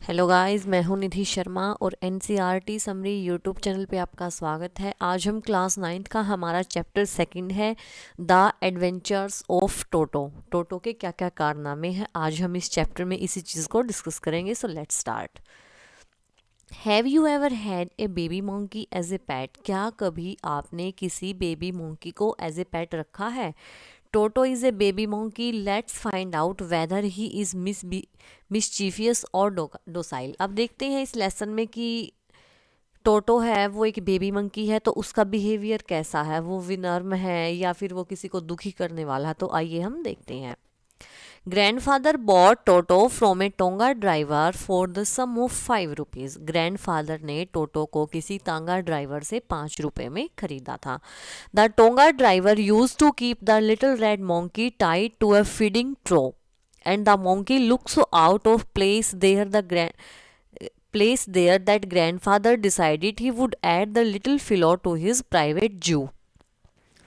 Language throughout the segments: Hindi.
हेलो गाइस, मैं हूं निधि शर्मा और एनसीईआरटी समरी यूट्यूब चैनल पे आपका स्वागत है। आज हम क्लास 9th का हमारा चैप्टर सेकंड है the adventures of Toto. Toto के क्या क्या कारनामे हैं, आज हम इस चैप्टर में इसी चीज़ को डिस्कस करेंगे। So let's start. Have you ever had a baby monkey as a pet? क्या कभी आपने किसी बेबी मंकी को एज ए पेट रखा है? Toto is a baby monkey. Let's find out whether he is mischievous और डोसाइल। अब देखते हैं इस लेसन में कि टोटो है वो एक बेबी मंकी है, तो उसका बिहेवियर कैसा है, वो विनम्र है या फिर वो किसी को दुखी करने वाला है। तो आइए हम देखते हैं। Grandfather bought Toto from a tonga driver for the sum of 5 rupees. Grandfather ने टोटो को किसी तांगा ड्राइवर से 5 रुपए में खरीदा था। The tonga driver use to keep the little red monkey tied to a feeding trough, and the monkey looked so out of place there that grandfather decided he would add the little fellow to his private zoo.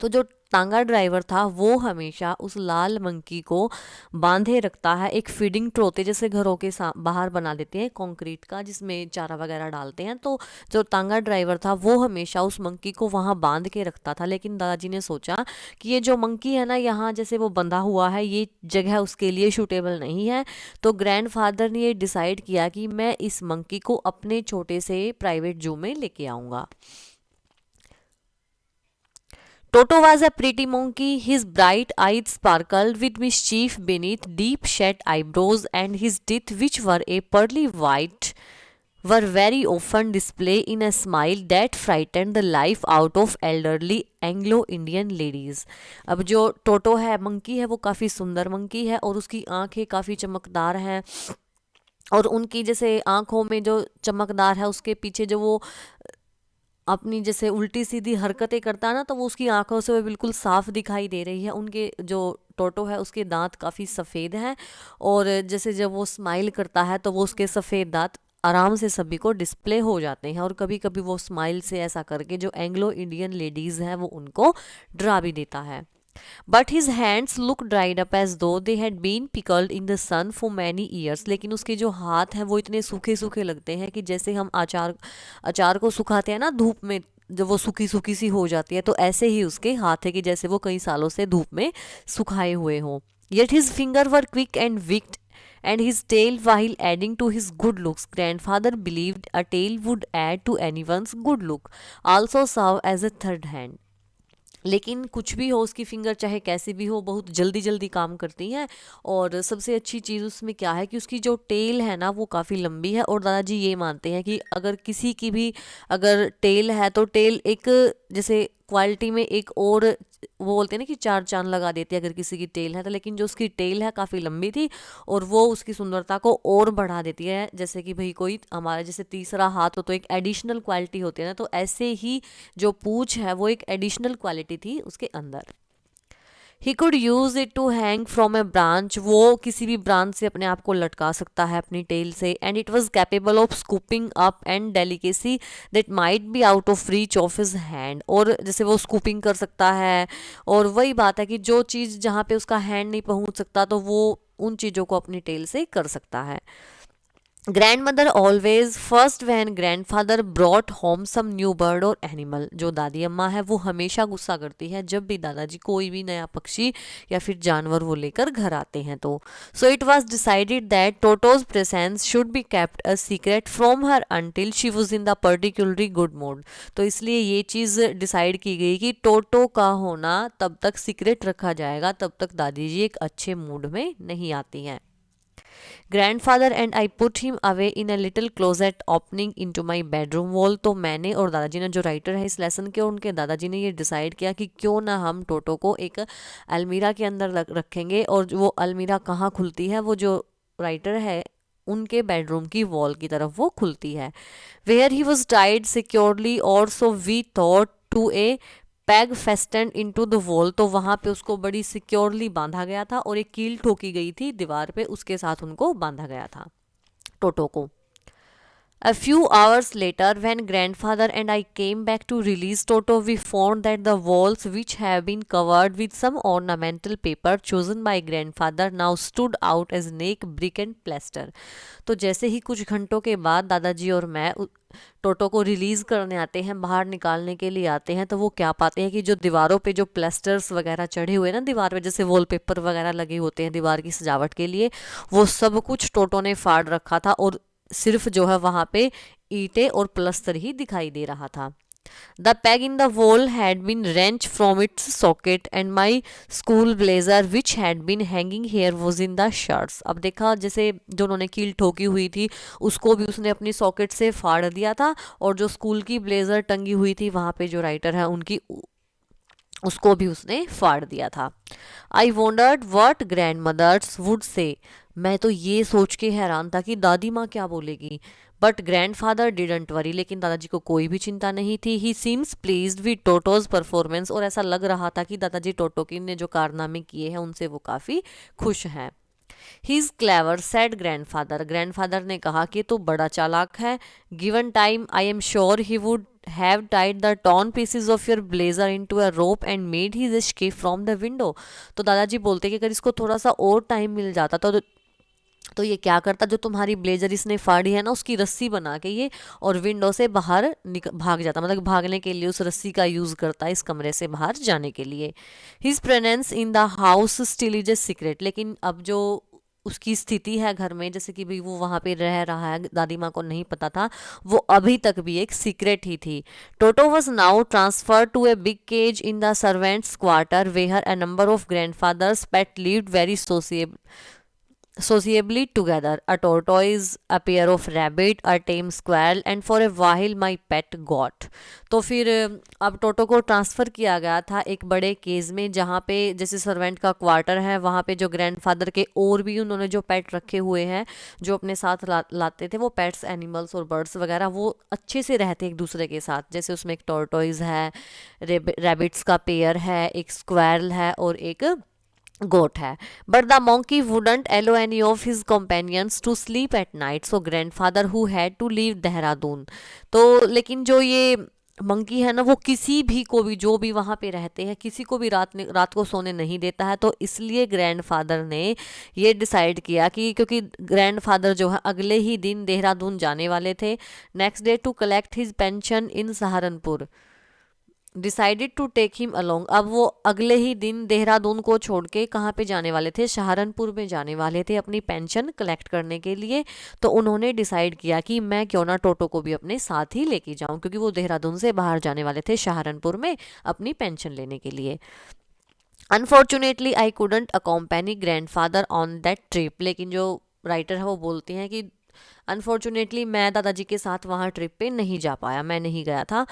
तो जो तांगा ड्राइवर था वो हमेशा उस लाल मंकी को बांधे रखता है एक फीडिंग ट्रोते जैसे घरों के बाहर बना देते हैं कंक्रीट का, जिसमें चारा वगैरह डालते हैं। तो जो तांगा ड्राइवर था वो हमेशा उस मंकी को वहाँ बांध के रखता था। लेकिन दादाजी ने सोचा कि ये जो मंकी है ना, यहाँ जैसे वो बंधा हुआ है, ये जगह उसके लिए सूटेबल नहीं है। तो ग्रैंडफादर ने ये डिसाइड किया कि मैं इस मंकी को अपने छोटे से प्राइवेट जू में लेके आऊँगा। Toto was a pretty monkey. His bright eyes sparkled with mischief beneath deep set eyebrows, and his teeth, which were a pearly white, were very often displayed in a smile that frightened the life out of elderly Anglo Indian ladies. अब जो टोटो है मंकी है वो काफ़ी सुंदर मंकी है और उसकी आंखें काफ़ी चमकदार हैं, और उनकी जैसे आंखों में जो चमकदार है उसके पीछे जो वो अपनी जैसे उल्टी सीधी हरकतें करता है ना, तो वो उसकी आंखों से वो बिल्कुल साफ दिखाई दे रही है। उनके जो टोटो है उसके दांत काफ़ी सफ़ेद हैं, और जैसे जब वो स्माइल करता है तो वो उसके सफ़ेद दांत आराम से सभी को डिस्प्ले हो जाते हैं। और कभी कभी वो स्माइल से ऐसा करके जो एंग्लो इंडियन लेडीज़ हैं वो उनको डरा भी देता है। But his hands look dried up as though they had been pickled in the sun for many years. लेकिन उसके जो हाथ हैं वो इतने सूखे सूखे लगते हैं कि जैसे हम अचार अचार को सुखाते हैं ना धूप में, जब वो सूखी सूखी सी हो जाती है, तो ऐसे ही उसके हाथ है कि जैसे वो कई सालों से धूप में सुखाए हुए हों। Yet his finger were quick and wicked and his tail while adding to his good looks. Grandfather believed a tail would add to anyone's good look, also serve as a third hand. लेकिन कुछ भी हो, उसकी फिंगर चाहे कैसी भी हो बहुत जल्दी जल्दी काम करती हैं। और सबसे अच्छी चीज़ उसमें क्या है कि उसकी जो टेल है ना वो काफ़ी लंबी है। और दादाजी ये मानते हैं कि अगर किसी की भी अगर टेल है तो टेल एक जैसे क्वालिटी में एक और, वो बोलते हैं ना कि चार चांद लगा देती है अगर किसी की टेल है तो। लेकिन जो उसकी टेल है काफ़ी लंबी थी और वो उसकी सुंदरता को और बढ़ा देती है। जैसे कि भाई कोई हमारा जैसे तीसरा हाथ हो तो एक एडिशनल क्वालिटी होती है ना, तो ऐसे ही जो पूछ है वो एक एडिशनल क्वालिटी थी उसके अंदर। He could use it to hang from a branch. वो किसी भी ब्रांच से अपने आप को लटका सकता है अपनी टेल से। And it was capable of scooping up and delicacy that might be out of reach of his hand. और जैसे वो स्कूपिंग कर सकता है, और वही बात है कि जो चीज़ जहाँ पे उसका हैंड नहीं पहुँच सकता तो वो उन चीज़ों को अपनी टेल से कर सकता है। Grandmother always fussed when grandfather brought home some new bird और एनिमल। जो दादी अम्मा है वो हमेशा गुस्सा करती है जब भी दादाजी कोई भी नया पक्षी या फिर जानवर वो लेकर घर आते हैं। तो so it was decided that टोटोज presence should be kept a secret from her until she was in the particularly good mood. तो इसलिए ये चीज़ डिसाइड की गई कि टोटो का होना तब तक सीक्रेट रखा जाएगा तब तक दादी जी एक अच्छे मूड में नहीं आती हैं। Grandfather and I put him away in a little closet opening into my bedroom wall. तो मैंने और दादाजी ने, जो राइटर है इस लेसन के, और उनके दादाजी ने ये डिसाइड किया कि क्यों ना हम टोटो को एक अलमीरा के अंदर रखेंगे। और वो अलमीरा कहाँ खुलती है, वो जो राइटर है उनके बेडरूम की वॉल की तरफ वो खुलती है। Where he was tied securely और so we thought to a peg fastened into the wall. तो वहाँ पे उसको बड़ी सिक्योरली बांधा गया था और एक कील ठोकी गई थी दीवार पे, उसके साथ उनको बांधा गया था टोटो को। A few hours later, when grandfather and I came back to release Toto, we found that the walls, which have been covered with some ornamental paper chosen by grandfather, now stood out as naked brick and plaster. तो जैसे ही कुछ घंटों के बाद दादाजी और मैं टोटो को रिलीज करने आते हैं, बाहर निकालने के लिए आते हैं, तो वो क्या पाते हैं कि जो दीवारों पे जो प्लास्टर्स वगैरह चढ़े हुए ना दीवार पे, जैसे वॉलपेपर वगैरह लगे होते हैं दीवार की सजावट के लिए, वो सब कुछ टोटो ने फाड़ रखा था और सिर्फ जो है वहां पे ईंटें और प्लस्तर ही दिखाई दे रहा था. The peg in the wall had been wrenched from its socket and my school blazer which had been hanging here was in the shards. अब देखा जैसे जो उन्होंने कील ठोकी हुई थी उसको भी उसने अपनी सॉकेट से फाड़ दिया था और जो स्कूल की ब्लेजर टंगी हुई थी वहाँ पे जो राइटर है उनकी उसको भी उसने फाड़ दिया था. I wondered what grandmother's would say. मैं तो ये सोच के हैरान था कि दादी माँ क्या बोलेगी. But grand father didn't worry. लेकिन दादाजी को कोई भी चिंता नहीं थी. ही सीम्स प्लीज्ड विद टोटोज परफॉर्मेंस. और ऐसा लग रहा था कि दादाजी टोटो की ने जो कारनामे किए हैं उनसे वो काफ़ी खुश हैं. He is clever said grandfather. Grandfather ने कहा कि तो बड़ा चालाक है. Given time I am sure he would have tied the torn pieces of your blazer into a rope and made his escape from the window. तो दादाजी बोलते कि अगर इसको थोड़ा सा और टाइम मिल जाता तो ये क्या करता, जो तुम्हारी ब्लेजर इसने फाड़ी है ना उसकी रस्सी बना के ये और विंडो से बाहर भाग जाता, मतलब भागने के लिए उस रस्सी का यूज़ करता है इस कमरे से बाहर जाने के लिए. His presence in the house still is a secret. लेकिन अब जो उसकी स्थिति है घर में, जैसे कि भाई वो वहाँ पे रह रहा है, दादी माँ को नहीं पता था, वो अभी तक भी एक सीक्रेट ही थी. Toto was now transfer to a big cage in the servants' quarter where a number of grandfather's pet lived very sociably together. A tortoise, a pair of rabbit, a tame squirrel, and for a while my pet got. तो फिर अब टोटो को ट्रांसफ़र किया गया था एक बड़े केज में, जहाँ पे जैसे सर्वेंट का क्वार्टर है वहाँ पे जो ग्रैंडफादर के और भी उन्होंने जो पेट रखे हुए हैं जो अपने साथ लाते थे, वो पेट्स एनिमल्स और बर्ड्स वगैरह, वो अच्छे से रहते एक दूसरे के साथ. जैसे उसमें एक टोर्टोइज है, रैबिट्स का पेयर है, एक स्क्वायरल है और एक गोट है. But the monkey wouldn't allow any of his companions to sleep at night, so grandfather who had to leave Dehradun. तो लेकिन जो ये मंकी है ना वो किसी भी को भी, जो भी वहाँ पे रहते हैं, किसी को भी रात को सोने नहीं देता है. तो इसलिए ग्रैंडफादर ने ये डिसाइड किया कि क्योंकि ग्रैंडफादर जो है अगले ही दिन देहरादून जाने वाले थे, next day to collect his pension in Saharanpur, decided to take him along. अब वो अगले ही दिन देहरादून को छोड़ के कहाँ पे जाने वाले थे, सहारनपुर में जाने वाले थे अपनी पेंशन कलेक्ट करने के लिए. तो उन्होंने डिसाइड किया कि मैं क्यों ना टोटो को भी अपने साथ ही लेके जाऊं, क्योंकि वो देहरादून से बाहर जाने वाले थे सहारनपुर में अपनी पेंशन लेने के लिए. Unfortunately I couldn't accompany grandfather on that trip. लेकिन जो राइटर है वो बोलते हैं कि अनफॉर्चुनेटली मैं दादाजी के साथ वहाँ ट्रिप पे नहीं जा पाया, मैं नहीं गया था.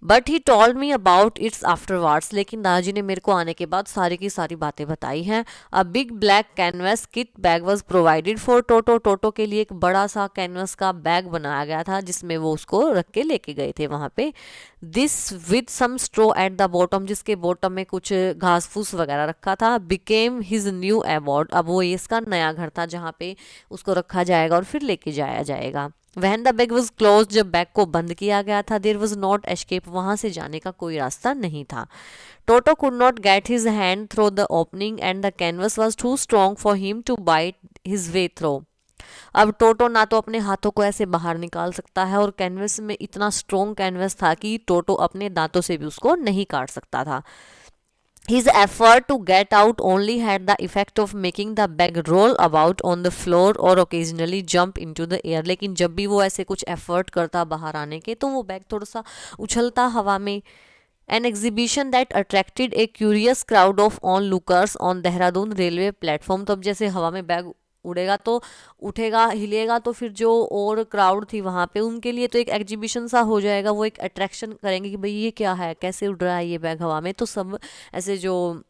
But he told me about its afterwards. लेकिन दादाजी ने मेरे को आने के बाद सारी की सारी बातें बताई हैं. A big black canvas kit bag was provided for Toto. Toto के लिए एक बड़ा सा कैनवस का बैग बनाया गया था जिसमें वो उसको रख के लेके गए थे वहाँ पे. This with some straw at the bottom, जिसके बॉटम में कुछ घास फूस वगैरह रखा था. Became his new abode. अब वो इसका नया घर था जहाँ पे उसको रखा जाएगा और फिर लेके जाया जाएगा. When the bag was close, जब बैग को बंद किया गया था, देर वॉज नॉट एस्केप, वहाँ से जाने का कोई रास्ता नहीं था. Toto could not get his hand through the opening and the canvas was too strong for him to bite his way through. अब टोटो ना तो अपने हाथों को ऐसे बाहर निकाल सकता है और कैनवस में इतना स्ट्रॉन्ग कैनवस था कि टोटो अपने दांतों से भी उसको नहीं काट सकता था. His effort to get out only had the effect of making the bag roll about on the floor or occasionally jump into the air. लेकिन जब भी वो ऐसे कुछ एफर्ट करता बाहर आने के तो वो बैग थोड़ा सा उछलता हवा में. An exhibition that attracted a curious crowd of onlookers on Dehradun railway platform. तो अब जैसे हवा में बैग उड़ेगा तो उठेगा हिलेगा तो फिर जो और क्राउड थी वहाँ पे उनके लिए तो एक एग्जीबिशन सा हो जाएगा, वो एक अट्रैक्शन करेंगे कि भाई ये क्या है, कैसे उड़ रहा है ये बैग हवा में. तो सब ऐसे जो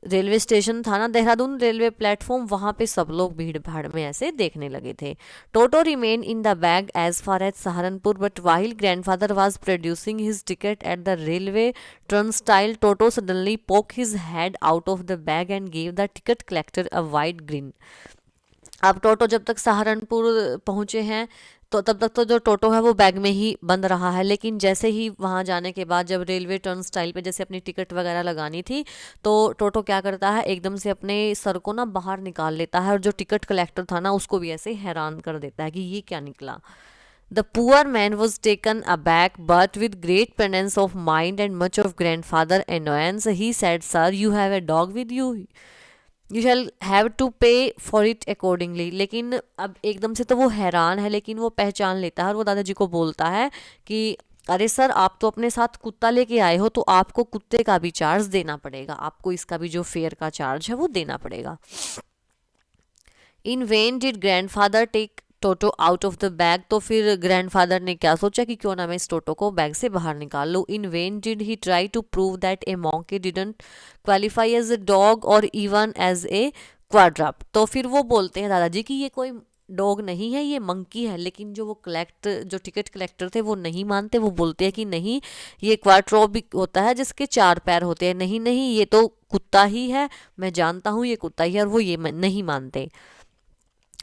रेलवे स्टेशन था ना देहरादून रेलवे प्लेटफॉर्म, वहाँ पे सब लोग भीड़ भाड़ में ऐसे देखने लगे थे. Toto remain in the bag as far as Saharanpur, but while grandfather was producing his ticket at the railway turnstile, Toto suddenly poke his head out of the bag and gave the ticket collector a wide grin. अब टोटो जब तक सहारनपुर पहुंचे हैं तो तब तक तो जो टोटो है वो बैग में ही बंद रहा है, लेकिन जैसे ही वहाँ जाने के बाद जब रेलवे टर्न स्टाइल पे जैसे अपनी टिकट वगैरह लगानी थी, तो टोटो क्या करता है, एकदम से अपने सर को ना बाहर निकाल लेता है और जो टिकट कलेक्टर था ना उसको भी ऐसे हैरान कर देता है कि ये क्या निकला। The poor man was taken aback, but with great presence of mind and much of grandfather annoyance, he said, "Sir, you have a dog with you. You shall have to pay for it accordingly." लेकिन अब एकदम से तो वो हैरान है, लेकिन वो पहचान लेता है और वो दादाजी को बोलता है कि अरे सर, आप तो अपने साथ कुत्ता लेके आए हो, तो आपको कुत्ते का भी चार्ज देना पड़ेगा, आपको इसका भी जो फेयर का चार्ज है वो देना पड़ेगा। In vain did grandfather take Toto out of the bag, तो फिर ग्रैंडफादर ने क्या सोचा कि क्यों ना मैं इस टोटो को बैग से बाहर निकाल लूँ। In vain did he try to prove that a monkey didn't qualify as a dog और इवन एज ए क्वाड्रप, तो फिर वो बोलते हैं दादाजी कि ये कोई डॉग नहीं है, ये मंकी है। लेकिन जो टिकट कलेक्टर थे वो नहीं मानते, वो बोलते हैं कि नहीं, ये क्वाड्रोपिक होता है जिसके 4 पैर होते हैं, नहीं नहीं ये तो कुत्ता ही है, मैं जानता हूँ ये कुत्ता ही है, और वो ये नहीं मानते।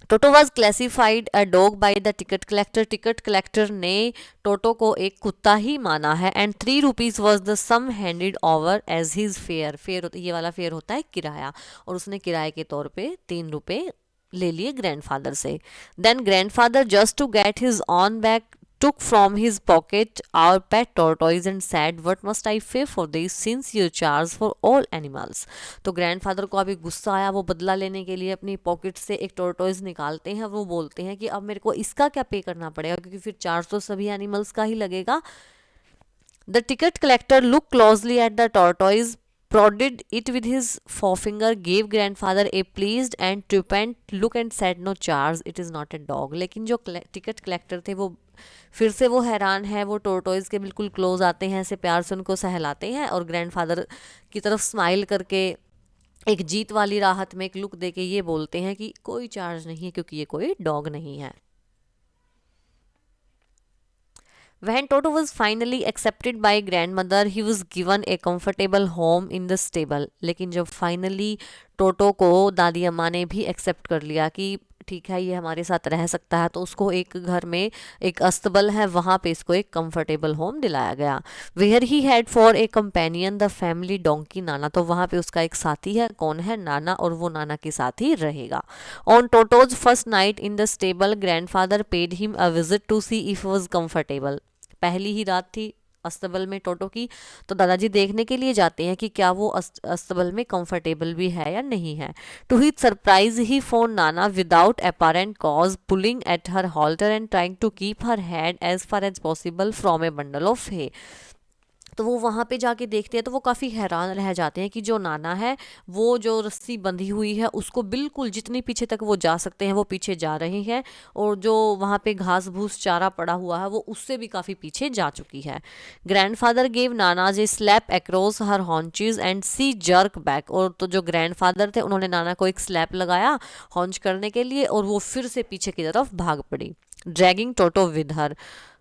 Toto was classified a dog by the ticket collector, ticket collector ने टोटो को एक कुत्ता ही माना है। And 3 rupees was the sum handed over as his fare, ये वाला फेयर होता है किराया, और उसने किराए के तौर पे 3 रुपए ले लिए ग्रैंडफादर से। Then grandfather just to get his on back took from his pocket our pet tortoise and said, "What must I pay for this since you charge for all animals?" तो ग्रैंडफादर को अभी गुस्सा आया, वो बदला लेने के लिए अपनी पॉकेट से एक टोरटॉइज निकालते हैं, वो बोलते हैं कि अब मेरे को इसका क्या पे करना पड़ेगा, क्योंकि फिर चार्ज तो सभी एनिमल्स का ही लगेगा। The ticket collector looked closely at the tortoise, prodded it with his forefinger, gave grandfather a pleased and triumphant look and said, "No charge, it is not a dog." लेकिन जो टिकट कलेक्टर थे वो फिर से वो हैरान है, वो टोरटॉइज के बिल्कुल क्लोज आते हैं, ऐसे प्यार से उनको सहलाते हैं और ग्रैंडफादर की तरफ स्माइल करके एक जीत वाली राहत में एक लुक देके ये बोलते हैं कि कोई चार्ज नहीं है, क्योंकि ये कोई डॉग नहीं है। When Toto was finally accepted by grandmother, he was given a comfortable home in the stable. लेकिन जब फाइनली टोटो को दादी अम्मा ने भी एक्सेप्ट कर लिया कि ठीक है ये हमारे साथ रह सकता है, तो उसको एक घर में एक अस्तबल है वहाँ पे इसको एक कंफर्टेबल होम दिलाया गया। Where he had for a companion the family donkey Nana, तो वहाँ पे उसका एक साथी है, कौन है, नाना, और वो नाना के साथ ही रहेगा। On Toto's first night in the stable, grandfather paid him a visit to see if was comfortable. पहली ही रात थी अस्तबल में टोटो की, तो दादाजी देखने के लिए जाते हैं कि क्या वो अस्तबल में कंफर्टेबल भी है या नहीं है। To his surprise he found Nana without apparent cause pulling at her halter and trying to keep her hand as far as possible from a bundle of hay. तो वो वहाँ पे जाके देखते हैं तो वो काफ़ी हैरान रह जाते हैं कि जो नाना है वो जो रस्सी बंधी हुई है उसको बिल्कुल जितनी पीछे तक वो जा सकते हैं वो पीछे जा रहे हैं, और जो वहाँ पे घास भूस चारा पड़ा हुआ है वो उससे भी काफ़ी पीछे जा चुकी है। Grandfather gave Nana a slap across her haunches and she jerk back, और तो जो ग्रैंडफादर थे उन्होंने नाना को एक स्लैप लगाया हॉन्च करने के लिए, और वो फिर से पीछे की तरफ भाग पड़ी, ड्रैगिंग टोटो विद हर,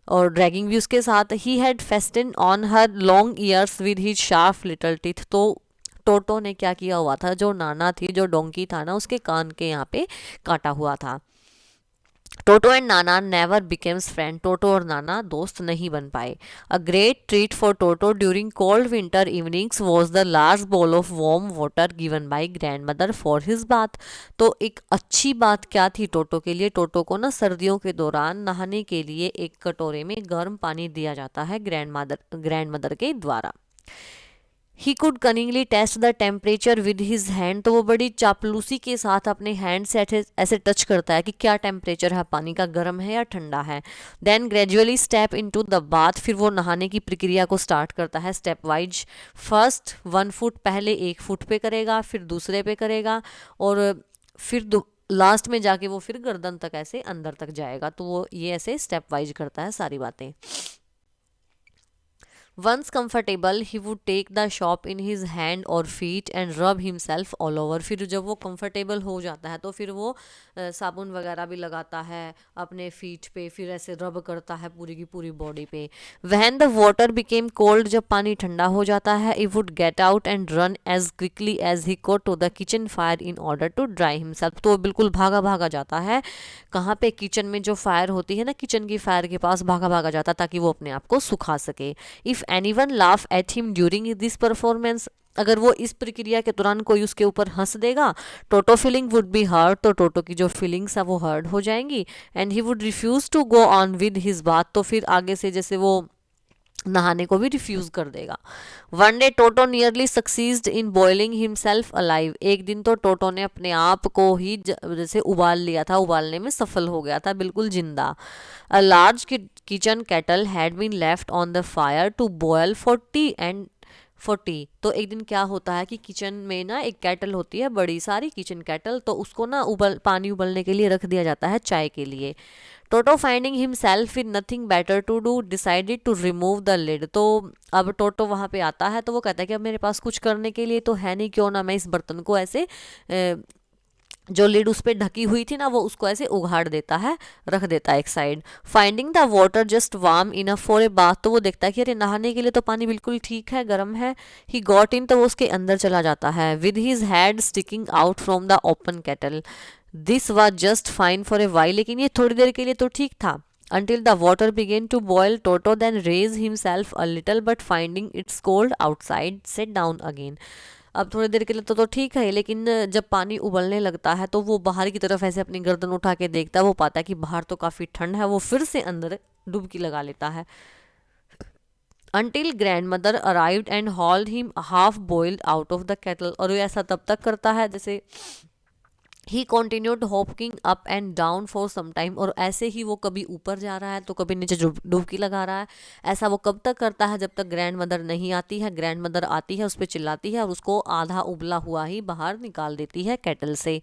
और ड्रैगिंग भी उसके साथ। He had fasten on her long ears with his sharp little teeth, तो टोटो ने क्या किया हुआ था, जो नाना थी, जो डोंकी था ना, उसके कान के यहाँ पे काटा हुआ था। टोटो and Nana never becomes friend, टोटो और नाना दोस्त नहीं बन पाए। A great treat for Toto during cold winter evenings was the large bowl of warm water given by grand mother for his bath, तो एक अच्छी बात क्या थी टोटो के लिए, टोटो को ना सर्दियों के दौरान नहाने के लिए एक कटोरे में गर्म पानी दिया जाता है ग्रैंड मदर के द्वारा। He could cunningly test the temperature with his hand, तो वो बड़ी चापलूसी के साथ अपने हैंड से ऐसे टच करता है कि क्या टेम्परेचर है पानी का, गर्म है या ठंडा है। Then gradually step into the bath, फिर वो नहाने की प्रक्रिया को स्टार्ट करता है स्टेप वाइज। फर्स्ट 1 फुट पहले 1 फुट पे करेगा, फिर दूसरे पे करेगा, और फिर लास्ट में जाके वो फिर गर्दन तक ऐसे अंदर तक जाएगा, तो वो ये ऐसे स्टेप वाइज करता है सारी बातें। Once comfortable, he would take the shop in his hand or feet and rub himself all over. फिर जब वो comfortable हो जाता है तो फिर वो साबुन वगैरह भी लगाता है अपने फीट पे, फिर ऐसे रब करता है पूरी की पूरी बॉडी पे. When the water became cold, जब पानी ठंडा हो जाता है, he would get out and run as quickly as he could to the kitchen fire in order to dry himself. तो वो बिल्कुल भागा भागा जाता है कहाँ पे, किचन में जो फायर होती है ना, किचन की फायर के पास भागा भागा जाता ताकि वो अपने आप को सुखा सके. If anyone laugh at him during this performance, अगर वो इस प्रक्रिया के दौरान कोई उसके ऊपर हंस देगा, टोटो फीलिंग वुड बी हर्ट, तो टोटो की जो फीलिंग्स है वो हर्ट हो जाएंगी. And he would refuse to go on with his bath, तो फिर आगे से जैसे वो नहाने को भी रिफ्यूज कर देगा. One day toto nearly succeed in boiling himself alive, एक दिन तो टोटो ने अपने आप को ही जैसे उबाल लिया था, उबालने में सफल हो गया था बिल्कुल जिंदा. A large kitchen kettle had been left on the fire to boil for tea. तो एक दिन क्या होता है कि किचन में ना एक केटल होती है, बड़ी सारी किचन केटल, तो उसको ना पानी उबलने के लिए रख दिया जाता है चाय के लिए. Toto finding himself with nothing better to do decided to remove the lid. तो अब टोटो वहाँ पे आता है तो वो कहता है कि अब मेरे पास कुछ करने के लिए तो है नहीं, क्यों ना मैं इस बर्तन को ऐसे जो लिड उस पर ढकी हुई थी ना वो उसको ऐसे उघाड़ देता है, रख देता है एक side. Finding the water just warm enough for a bath, तो वो देखता है कि अरे नहाने के लिए तो पानी बिल्कुल ठीक है, गर्म है. ही गॉट इन, तो वो उसके अंदर चला जाता है. With his head sticking out from the open kettle. This was just fine for a while, लेकिन ये थोड़ी देर के लिए तो ठीक था. Until the water began to boil, Toto then raised himself a little, but finding it's cold outside, sat down again. अब थोड़ी देर के लिए तो ठीक है, लेकिन जब पानी उबलने लगता है तो वो बाहर की तरफ ऐसे अपनी गर्दन उठा के देखता है, वो पाता है कि बाहर तो काफ़ी ठंड है, वो फिर से अंदर डुबकी लगा लेता है. Until grandmother arrived and hauled him half boiled out of the kettle, और वो ऐसा तब तक करता है जैसे ही continued hopping up and down for some time, और ऐसे ही वो कभी ऊपर जा रहा है तो कभी नीचे डुबकी लगा रहा है. ऐसा वो कब तक करता है, जब तक ग्रैंड मदर नहीं आती है. ग्रैंड मदर आती है, उस पर चिल्लाती है और उसको आधा उबला हुआ ही बाहर निकाल देती है केटल से.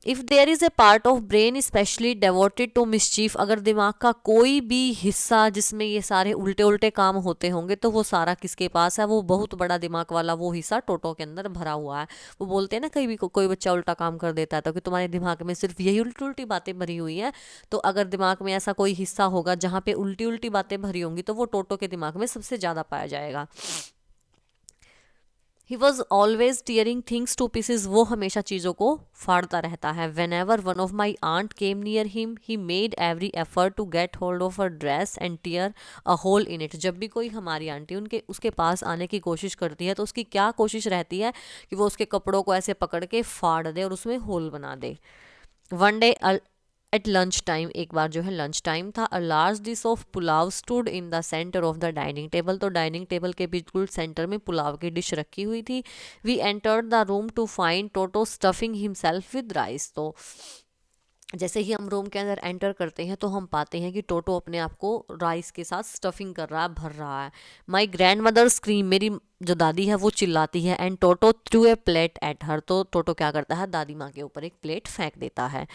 If there is a part of brain specially devoted to mischief, अगर दिमाग का कोई भी हिस्सा जिसमें ये सारे उल्टे उल्टे काम होते होंगे तो वो सारा किसके पास है, वो बहुत बड़ा दिमाग वाला वो हिस्सा टोटो के अंदर भरा हुआ है. वो बोलते हैं ना कहीं भी कोई बच्चा उल्टा काम कर देता है तो कि तुम्हारे दिमाग में सिर्फ यही उल्टी उल्टी बातें भरी हुई हैं. तो अगर दिमाग में ऐसा कोई हिस्सा होगा जहाँ पे उल्टी उल्टी बातें भरी होंगी तो वो टोटो के दिमाग में सबसे ज़्यादा पाया जाएगा. He was always tearing things to pieces, वो हमेशा चीज़ों को फाड़ता रहता है. Whenever one of my aunt came near him he made every effort to get hold of a dress and tear a hole in it. जब भी कोई हमारी आंटी उसके पास आने की कोशिश करती है तो उसकी क्या कोशिश रहती है कि वो उसके कपड़ों को ऐसे पकड़ के फाड़ दे और उसमें होल बना दे. One day at lunch time, एक बार जो है लंच टाइम था, a large dish of pulao stood in the centre of the dining table. तो डाइनिंग टेबल के बिल्कुल सेंटर में पुलाव की डिश रखी हुई थी. We entered the room to find Toto stuffing himself with rice. तो जैसे ही हम रूम के अंदर एंटर करते हैं तो हम पाते हैं कि टोटो अपने आप को राइस के साथ स्टफिंग कर रहा है, भर रहा है. माई ग्रैंड मदर स्क्रीम, मेरी जो दादी है वो चिल्लाती है. And Toto through a plate at her, तो टोटो क्या करता है, दादी माँ के ऊपर एक प्लेट फेंक देता है.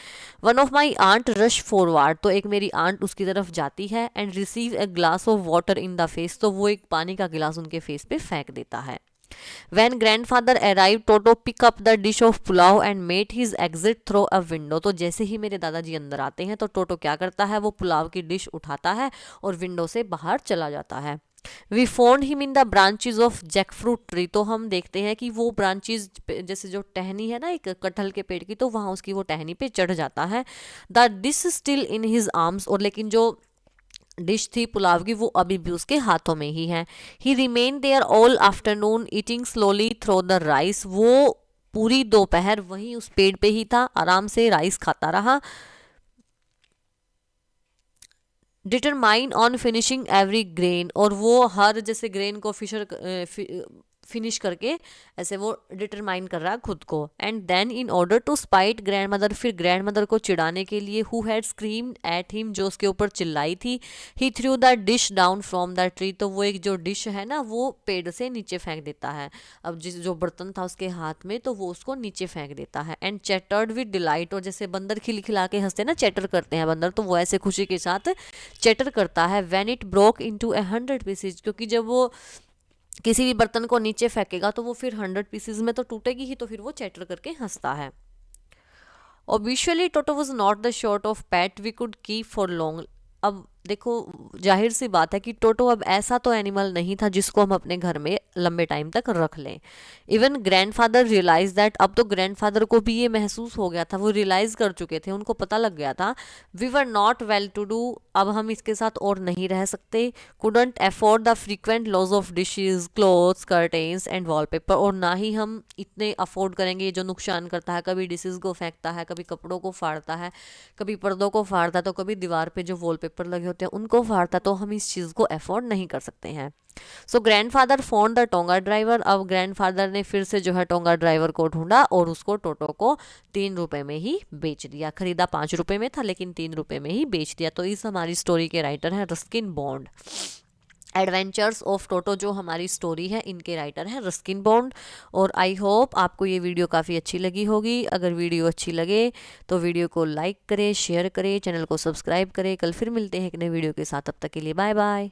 One of my aunt rush forward, तो एक मेरी आंट उसकी तरफ जाती है. And receive a glass of water in the face, तो वो एक पानी का गिलास उनके फेस पे फेंक देता है. When grandfather arrived, Toto pick up the dish of pulao and made his exit through a window. तो जैसे ही मेरे दादाजी अंदर आते हैं तो टोटो क्या करता है, वो पुलाव की डिश उठाता है और विंडो से बाहर चला जाता है. We found him in the branches of jackfruit tree, तो हम देखते हैं कि वो ब्रांचेज जैसे जो टहनी है ना एक कटहल के पेड़ की, तो वहाँ उसकी वो टहनी पे चढ़ जाता है. The dish still in his arms, और लेकिन जो डिश थी पुलाव की वो अभी भी उसके हाथों में ही है. He remain there all afternoon eating slowly through the rice, वो पूरी दोपहर वहीं उस पेड़ पे ही था, आराम से राइस खाता रहा. Determine on finishing every grain, और वो हर जैसे ग्रेन को फिनिश करके ऐसे वो डिटरमाइन कर रहा है खुद को। And then in order to spite grandmother, फिर ग्रैंड मदर को चिढ़ाने के लिए, who had screamed at him, जो उसके ऊपर चिल्लाई थी, he threw the dish down from the tree, तो वो एक जो डिश है ना वो पेड़ से नीचे फेंक देता है। अब जिस जो बर्तन था उसके हाथ में तो वो उसको नीचे फेंक देता है। एंड चैटर्ड विद डिलाइट, और जैसे बंदर खिलखिला के हंसते ना, चैटर करते हैं बंदर, तो वो ऐसे खुशी के साथ चैटर करता है। When it broke into 100 pieces, क्योंकि जब वो किसी भी बर्तन को नीचे फेंकेगा तो वो फिर 100 पीसेज में तो टूटेगी ही, तो फिर वो चैटर करके हंसता है। Obviously, Toto was not the sort of pet we could keep for long. अब देखो, जाहिर सी बात है कि टोटो अब ऐसा तो एनिमल नहीं था जिसको हम अपने घर में लंबे टाइम तक रख लें। इवन ग्रैंडफादर रियलाइज दैट, अब तो ग्रैंडफादर को भी ये महसूस हो गया था, वो रियलाइज कर चुके थे, उनको पता लग गया था, we were not well to do, अब हम इसके साथ और नहीं रह सकते। Couldn't afford the frequent loss of dishes, clothes, curtains and wallpaper, और ना ही हम इतने अफोर्ड करेंगे ये जो नुकसान करता है, कभी डिशेज को फेंकता है, कभी कपड़ों को फाड़ता है, कभी पर्दों को फाड़ता है, तो कभी दीवार पे जो वॉलपेपर लगे होते हैं उनको फाड़ता, तो हम इस चीज़ को अफोर्ड नहीं कर सकते हैं। So grandfather found the tonga driver, अब ग्रैंडफादर ने फिर से जो है टोंगा ड्राइवर को ढूंढा और उसको टोटो को 3 रुपए में ही बेच दिया। खरीदा 5 रुपए में था लेकिन 3 रुपए में ही बेच दिया। तो इस हमारी स्टोरी के राइटर हैं Ruskin bond. Adventures of Toto जो हमारी स्टोरी है, इनके राइटर हैं रस्किन बॉन्ड। और आई होप आपको ये वीडियो काफ़ी अच्छी लगी होगी। अगर वीडियो अच्छी लगे तो वीडियो को लाइक करें, शेयर करें, चैनल को सब्सक्राइब करें। कल फिर मिलते हैं एक नए वीडियो के साथ, तब तक के लिए बाय बाय।